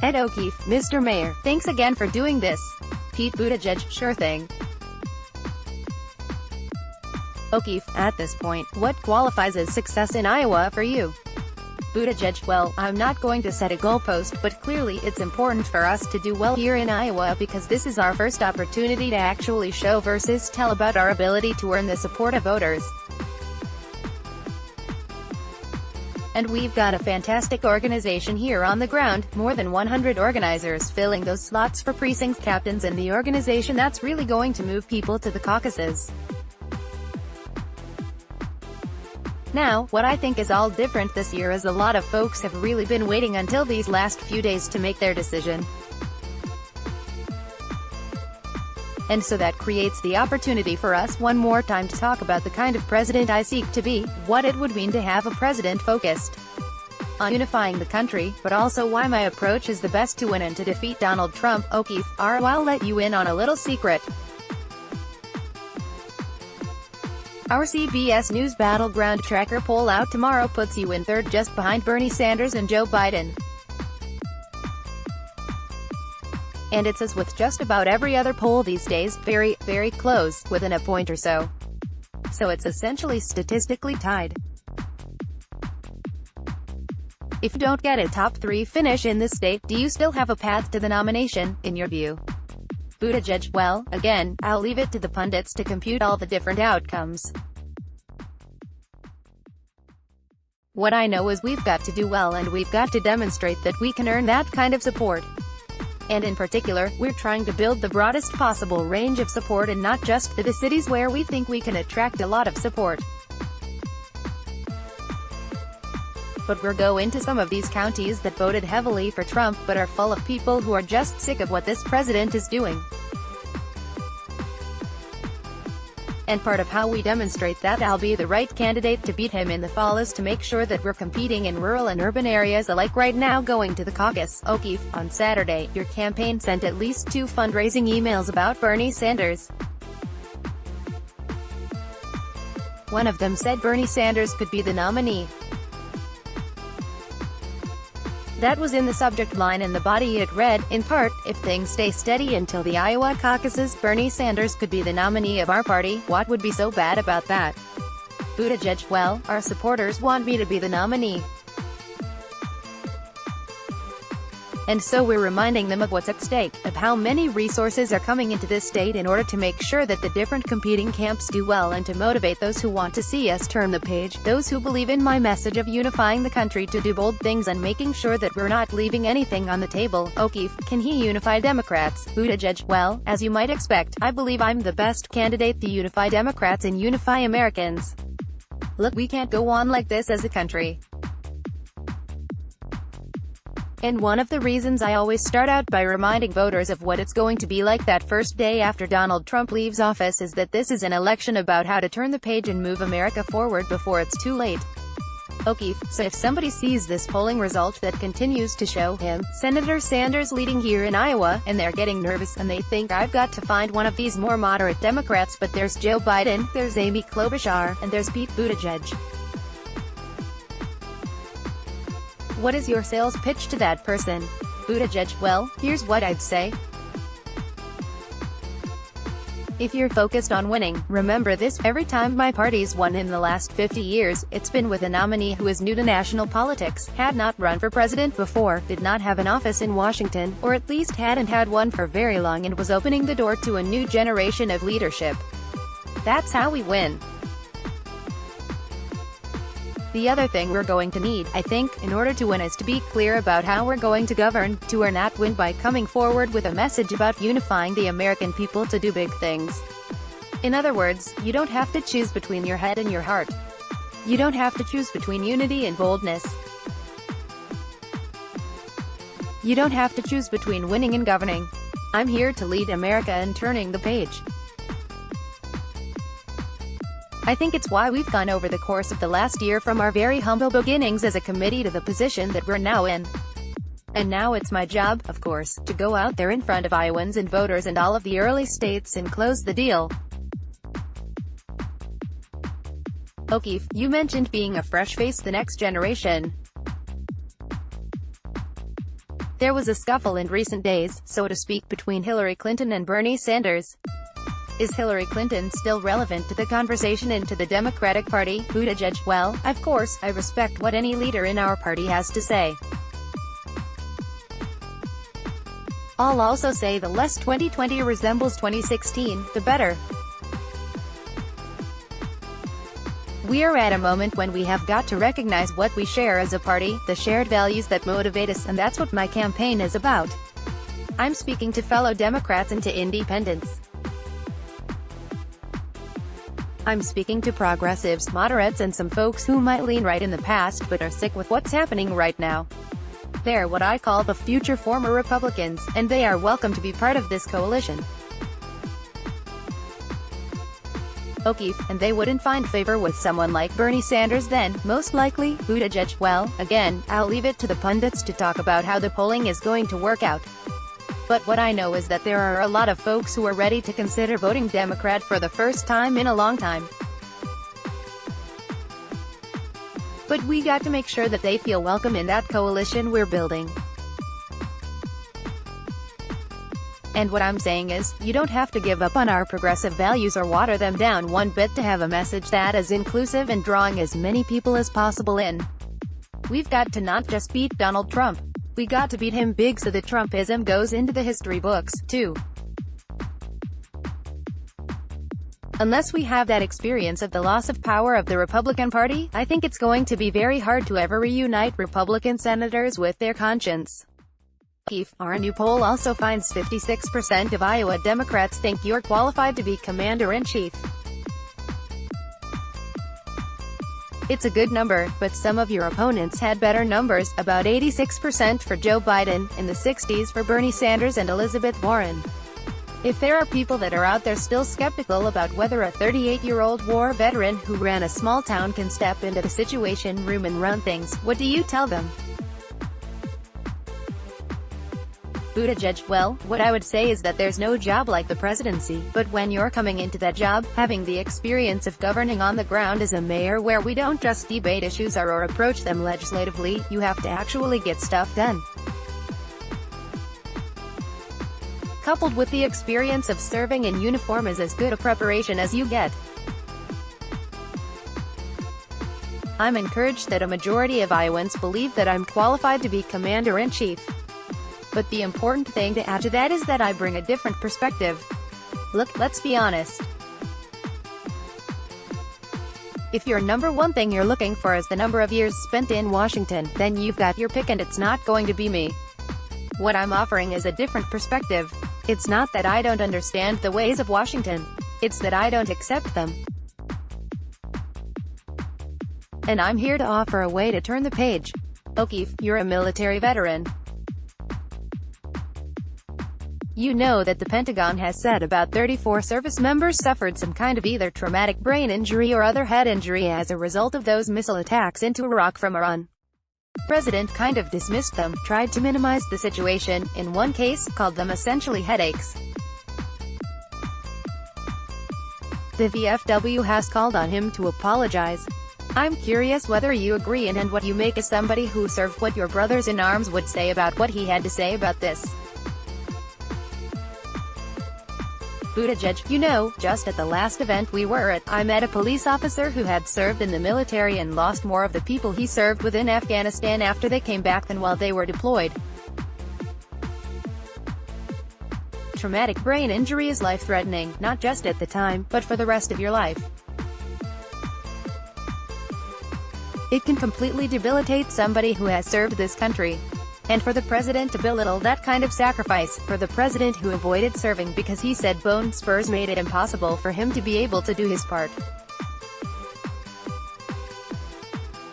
Ed O'Keefe, Mr. Mayor, thanks again for doing this. Pete Buttigieg, sure thing. O'Keefe, at this point, what qualifies as success in Iowa for you? Buttigieg, well, I'm not going to set a goalpost, but clearly it's important for us to do well here in Iowa because this is our first opportunity to actually show versus tell about our ability to earn the support of voters. And we've got a fantastic organization here on the ground, more than 100 organizers filling those slots for precinct captains and the organization that's really going to move people to the caucuses. Now, what I think is all different this year is a lot of folks have really been waiting until these last few days to make their decision. And so that creates the opportunity for us one more time to talk about the kind of president I seek to be, what it would mean to have a president focused on unifying the country, but also why my approach is the best to win and to defeat Donald Trump. O'Keefe, I'll let you in on a little secret. Our CBS News Battleground Tracker poll out tomorrow puts you in third just behind Bernie Sanders and Joe Biden. And it's as with just about every other poll these days, very, very close, within a point or so. So it's essentially statistically tied. If you don't get a top 3 finish in this state, do you still have a path to the nomination, in your view? Buttigieg, well, again, I'll leave it to the pundits to compute all the different outcomes. What I know is we've got to do well and we've got to demonstrate that we can earn that kind of support. And in particular, we're trying to build the broadest possible range of support and not just the cities where we think we can attract a lot of support. But we're going to some of these counties that voted heavily for Trump but are full of people who are just sick of what this president is doing. And part of how we demonstrate that I'll be the right candidate to beat him in the fall is to make sure that we're competing in rural and urban areas alike. Right now, going to the caucus. O'Keefe, on Saturday, your campaign sent at least 2 fundraising emails about Bernie Sanders. One of them said Bernie Sanders could be the nominee. That was in the subject line, and the body it read, in part, if things stay steady until the Iowa caucuses, Bernie Sanders could be the nominee of our party. What would be so bad about that? Buttigieg, well, our supporters want me to be the nominee. And so we're reminding them of what's at stake, of how many resources are coming into this state in order to make sure that the different competing camps do well and to motivate those who want to see us turn the page, those who believe in my message of unifying the country to do bold things and making sure that we're not leaving anything on the table. O'Keefe, can he unify Democrats? Buttigieg, well, as you might expect, I believe I'm the best candidate to unify Democrats and unify Americans. Look, we can't go on like this as a country. And one of the reasons I always start out by reminding voters of what it's going to be like that first day after Donald Trump leaves office is that this is an election about how to turn the page and move America forward before it's too late. O'Keefe, so if somebody sees this polling result that continues to show him, Senator Sanders, leading here in Iowa, and they're getting nervous, and they think I've got to find one of these more moderate Democrats, but there's Joe Biden, there's Amy Klobuchar, and there's Pete Buttigieg. What is your sales pitch to that person? Buttigieg, well, here's what I'd say. If you're focused on winning, remember this, every time my party's won in the last 50 years, it's been with a nominee who is new to national politics, had not run for president before, did not have an office in Washington, or at least hadn't had one for very long, and was opening the door to a new generation of leadership. That's how we win. The other thing we're going to need, I think, in order to win is to be clear about how we're going to govern, to earn that win by coming forward with a message about unifying the American people to do big things. In other words, you don't have to choose between your head and your heart. You don't have to choose between unity and boldness. You don't have to choose between winning and governing. I'm here to lead America and turning the page. I think it's why we've gone over the course of the last year from our very humble beginnings as a committee to the position that we're now in. And now it's my job, of course, to go out there in front of Iowans and voters and all of the early states and close the deal. O'Keefe, you mentioned being a fresh face, the next generation. There was a scuffle in recent days, so to speak, between Hillary Clinton and Bernie Sanders. Is Hillary Clinton still relevant to the conversation and to the Democratic Party? Buttigieg: well, of course, I respect what any leader in our party has to say. I'll also say the less 2020 resembles 2016, the better. We are at a moment when we have got to recognize what we share as a party, the shared values that motivate us, and that's what my campaign is about. I'm speaking to fellow Democrats and to independents. I'm speaking to progressives, moderates, and some folks who might lean right in the past but are sick with what's happening right now. They're what I call the future former Republicans, and they are welcome to be part of this coalition. O'Keefe, and they wouldn't find favor with someone like Bernie Sanders then, most likely. Buttigieg: well, again, I'll leave it to the pundits to talk about how the polling is going to work out. But what I know is that there are a lot of folks who are ready to consider voting Democrat for the first time in a long time. But we got to make sure that they feel welcome in that coalition we're building. And what I'm saying is, you don't have to give up on our progressive values or water them down one bit to have a message that is inclusive and drawing as many people as possible in. We've got to not just beat Donald Trump. We got to beat him big so that Trumpism goes into the history books, too. Unless we have that experience of the loss of power of the Republican Party, I think it's going to be very hard to ever reunite Republican senators with their conscience. Our new poll also finds 56% of Iowa Democrats think you're qualified to be commander-in-chief. It's a good number, but some of your opponents had better numbers, about 86% for Joe Biden, in the 60s for Bernie Sanders and Elizabeth Warren. If there are people that are out there still skeptical about whether a 38-year-old war veteran who ran a small town can step into the Situation Room and run things, what do you tell them? Buttigieg: well, what I would say is that there's no job like the presidency, but when you're coming into that job, having the experience of governing on the ground as a mayor where we don't just debate issues or approach them legislatively, you have to actually get stuff done. Coupled with the experience of serving in uniform is as good a preparation as you get. I'm encouraged that a majority of Iowans believe that I'm qualified to be commander-in-chief. But the important thing to add to that is that I bring a different perspective. Look, let's be honest. If your number one thing you're looking for is the number of years spent in Washington, then you've got your pick and it's not going to be me. What I'm offering is a different perspective. It's not that I don't understand the ways of Washington. It's that I don't accept them. And I'm here to offer a way to turn the page. O'Keefe, you're a military veteran. You know that the Pentagon has said about 34 service members suffered some kind of either traumatic brain injury or other head injury as a result of those missile attacks into Iraq from Iran. The president kind of dismissed them, tried to minimize the situation, in one case, called them essentially headaches. The VFW has called on him to apologize. I'm curious whether you agree and what you make as somebody who served what your brothers in arms would say about what he had to say about this. Buttigieg: you know, just at the last event we were at, I met a police officer who had served in the military and lost more of the people he served with in Afghanistan after they came back than while they were deployed. Traumatic brain injury is life-threatening, not just at the time, but for the rest of your life. It can completely debilitate somebody who has served this country. And for the president to belittle that kind of sacrifice, for the president who avoided serving because he said bone spurs made it impossible for him to be able to do his part.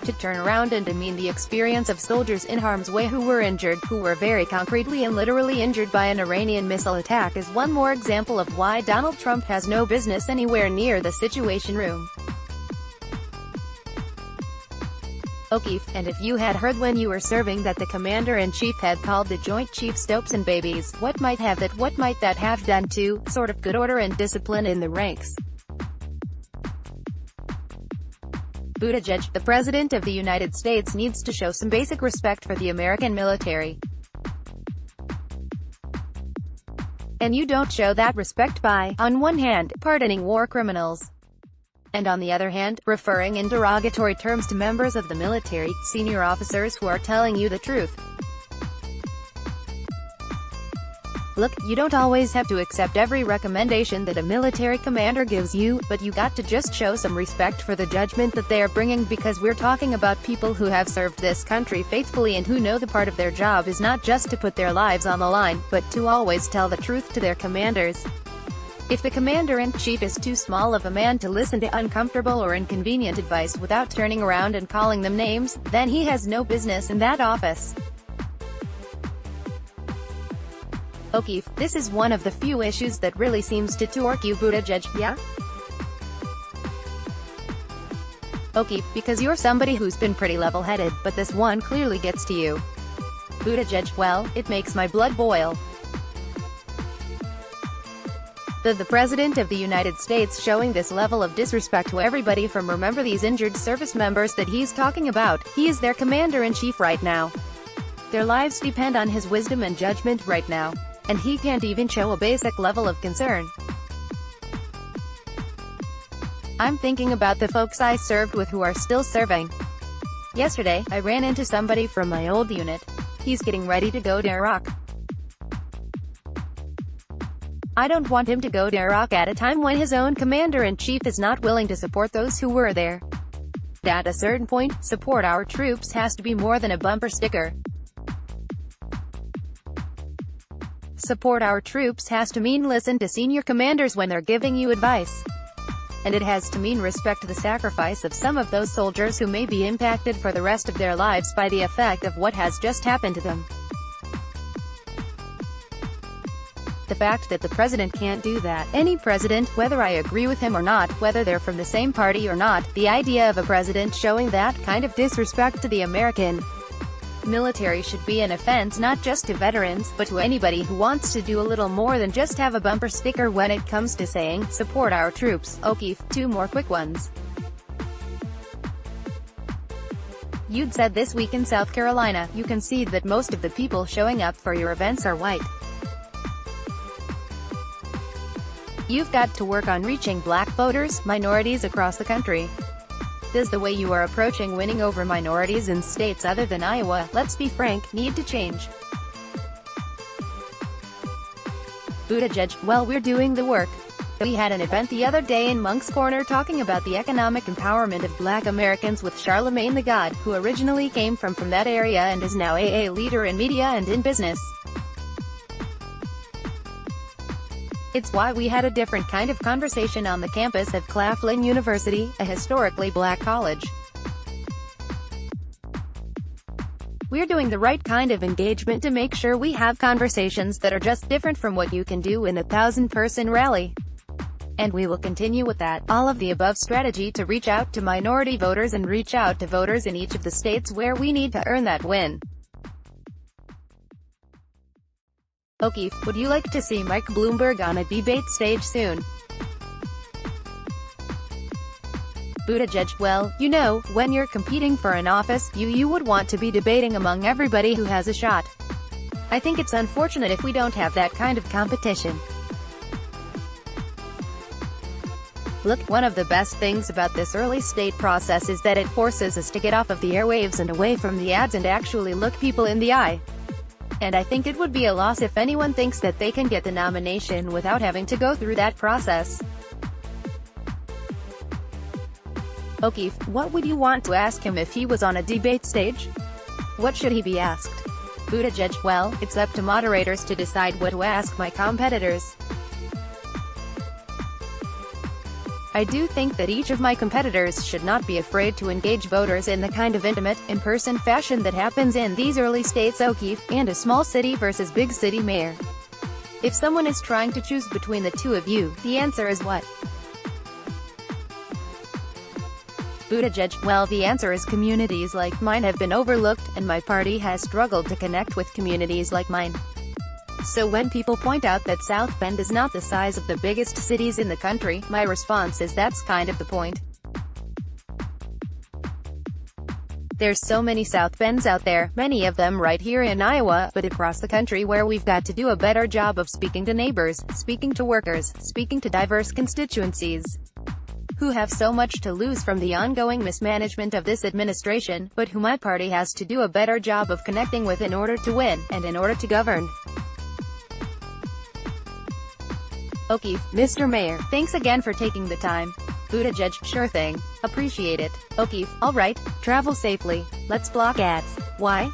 To turn around and demean the experience of soldiers in harm's way who were injured, who were very concretely and literally injured by an Iranian missile attack is one more example of why Donald Trump has no business anywhere near the Situation Room. O'Keefe, and if you had heard when you were serving that the commander-in-chief had called the Joint Chiefs dopes and babies, what might that have done to, sort of good order and discipline in the ranks? Buttigieg: the President of the United States needs to show some basic respect for the American military. And you don't show that respect by, on one hand, pardoning war criminals, and on the other hand, referring in derogatory terms to members of the military, senior officers who are telling you the truth. Look, you don't always have to accept every recommendation that a military commander gives you, but you got to just show some respect for the judgment that they are bringing, because we're talking about people who have served this country faithfully and who know the part of their job is not just to put their lives on the line, but to always tell the truth to their commanders. If the commander-in-chief is too small of a man to listen to uncomfortable or inconvenient advice without turning around and calling them names, then he has no business in that office. O'Keefe, this is one of the few issues that really seems to torque you, Buttigieg, yeah? O'Keefe, because you're somebody who's been pretty level-headed, but this one clearly gets to you. Buttigieg, well, it makes my blood boil. The President of the United States showing this level of disrespect to everybody, from remember these injured service members that he's talking about, he is their commander-in-chief right now. Their lives depend on his wisdom and judgment right now. And he can't even show a basic level of concern. I'm thinking about the folks I served with who are still serving. Yesterday, I ran into somebody from my old unit. He's getting ready to go to Iraq. I don't want him to go to Iraq at a time when his own commander-in-chief is not willing to support those who were there. At a certain point, support our troops has to be more than a bumper sticker. Support our troops has to mean listen to senior commanders when they're giving you advice. And it has to mean respect the sacrifice of some of those soldiers who may be impacted for the rest of their lives by the effect of what has just happened to them. The fact that the president can't do that, any president, whether I agree with him or not, whether they're from the same party or not, the idea of a president showing that kind of disrespect to the American military should be an offense not just to veterans, but to anybody who wants to do a little more than just have a bumper sticker when it comes to saying, support our troops. O'Keefe, two more quick ones. You'd said this week in South Carolina, you concede that most of the people showing up for your events are white. You've got to work on reaching black voters, minorities across the country. Does the way you are approaching winning over minorities in states other than Iowa, let's be frank, need to change? Buttigieg, well, we're doing the work. We had an event the other day in Monk's Corner talking about the economic empowerment of black Americans with Charlemagne the God, who originally came from that area and is now a leader in media and in business. It's why we had a different kind of conversation on the campus of Claflin University, a historically black college. We're doing the right kind of engagement to make sure we have conversations that are just different from what you can do in a 1,000-person rally. And we will continue with that, all of the above strategy to reach out to minority voters and reach out to voters in each of the states where we need to earn that win. O'Keefe, would you like to see Mike Bloomberg on a debate stage soon? Buttigieg, well, you know, when you're competing for an office, you would want to be debating among everybody who has a shot. I think it's unfortunate if we don't have that kind of competition. Look, one of the best things about this early state process is that it forces us to get off of the airwaves and away from the ads and actually look people in the eye. And I think it would be a loss if anyone thinks that they can get the nomination without having to go through that process. O'Keefe, what would you want to ask him if he was on a debate stage? What should he be asked? Buttigieg, well, it's up to moderators to decide what to ask my competitors. I do think that each of my competitors should not be afraid to engage voters in the kind of intimate, in-person fashion that happens in these early states, O'Keefe, and a small city versus big city mayor. If someone is trying to choose between the two of you, the answer is what? Buttigieg, well, the answer is communities like mine have been overlooked, and my party has struggled to connect with communities like mine. So when people point out that South Bend is not the size of the biggest cities in the country, my response is that's kind of the point. There's so many South Bends out there, many of them right here in Iowa, but across the country, where we've got to do a better job of speaking to neighbors, speaking to workers, speaking to diverse constituencies who have so much to lose from the ongoing mismanagement of this administration, but who my party has to do a better job of connecting with in order to win, and in order to govern. O'Keefe, Mr. Mayor, thanks again for taking the time. Buttigieg, sure thing. Appreciate it. O'Keefe, alright. Travel safely. Let's block ads. Why?